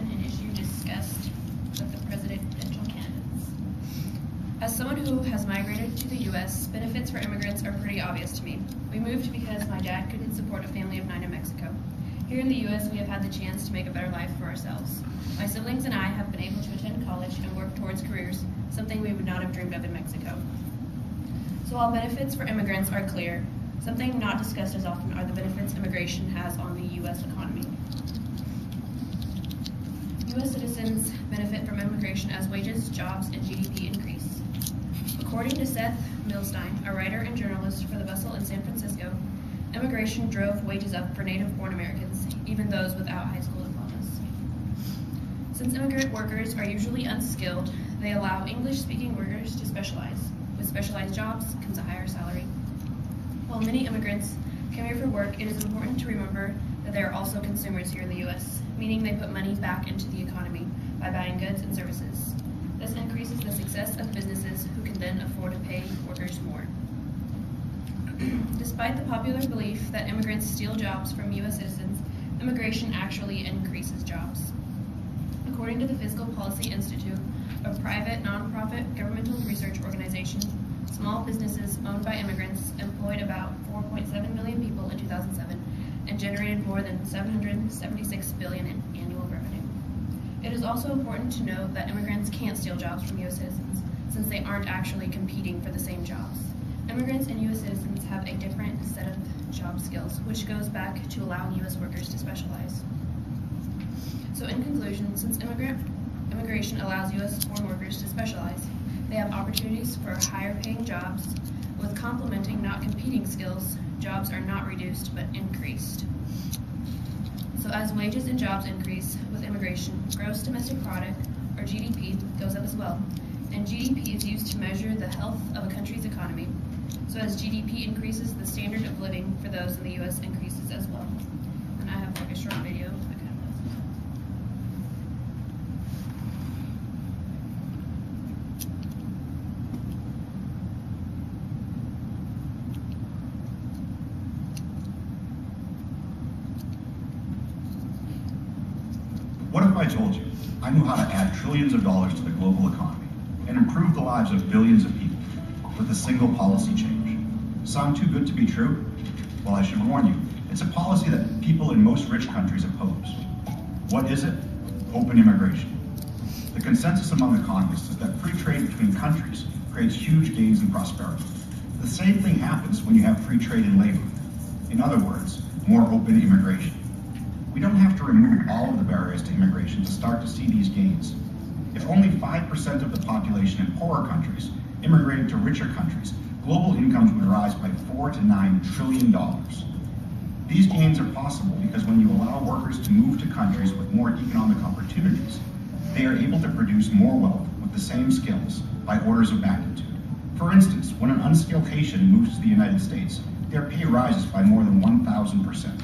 often an issue discussed with the presidential candidates. As someone who has migrated to the U.S., benefits for immigrants are pretty obvious to me. We moved because my dad couldn't support a family of 9 in Mexico. Here in the U.S., we have had the chance to make a better life for ourselves. My siblings and I have been able to attend college and work towards careers, something we would not have dreamed of in Mexico. So while benefits for immigrants are clear, something not discussed as often are the benefits immigration has on the U.S. economy. U.S. citizens benefit from immigration as wages, jobs, and GDP increase. According to Seth Milstein, a writer and journalist for The Bustle in San Francisco, immigration drove wages up for native-born Americans, even those without high school diplomas. Since immigrant workers are usually unskilled, they allow English-speaking workers to specialize. With specialized jobs comes a higher salary. While many immigrants come here for work, it is important to remember that they are also consumers here in the U.S., meaning they put money back into the economy by buying goods and services. This increases the success of businesses who can then afford to pay workers more. Despite the popular belief that immigrants steal jobs from U.S. citizens, immigration actually increases jobs. According to the Fiscal Policy Institute, a private, nonprofit governmental research organization, small businesses owned by immigrants employed about 4.7 million people in 2007 and generated more than $776 billion in annual revenue. It is also important to note that immigrants can't steal jobs from U.S. citizens since they aren't actually competing for the same jobs. Immigrants and U.S. citizens have a different set of job skills, which goes back to allowing U.S. workers to specialize. So in conclusion, since immigration allows U.S. foreign workers to specialize, they have opportunities for higher paying jobs. With complementing, not competing skills, jobs are not reduced but increased. So as wages and jobs increase with immigration, gross domestic product, or GDP, goes up as well. And GDP is used to measure the health of a country's economy. So as GDP increases, the standard of living for those in the U.S. increases as well. And I have like a short video. What if I told you I knew how to add trillions of dollars to the global economy and improve the lives of billions of people with a single policy change? Sound too good to be true? Well, I should warn you, it's a policy that people in most rich countries oppose. What is it? Open immigration. The consensus among economists is that free trade between countries creates huge gains in prosperity. The same thing happens when you have free trade in labor. In other words, more open immigration. We don't have to remove all of the barriers to immigration to start to see these gains. If only 5% of the population in poorer countries immigrated to richer countries, global incomes would rise by $4 to $9 trillion. These gains are possible because when you allow workers to move to countries with more economic opportunities, they are able to produce more wealth with the same skills by orders of magnitude. For instance, when an unskilled Haitian moves to the United States, their pay rises by more than 1,000%.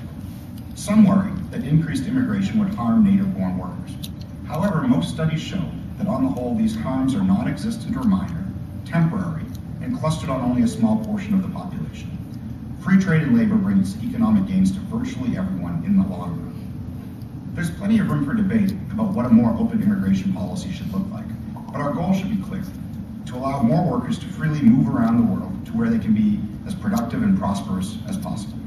Some worry that increased immigration would harm native-born workers. However, most studies show that on the whole, these harms are non-existent or minor, temporary, and clustered on only a small portion of the population. Free trade in labor brings economic gains to virtually everyone in the long run. There's plenty of room for debate about what a more open immigration policy should look like, but our goal should be clear: to allow more workers to freely move around the world to where they can be as productive and prosperous as possible.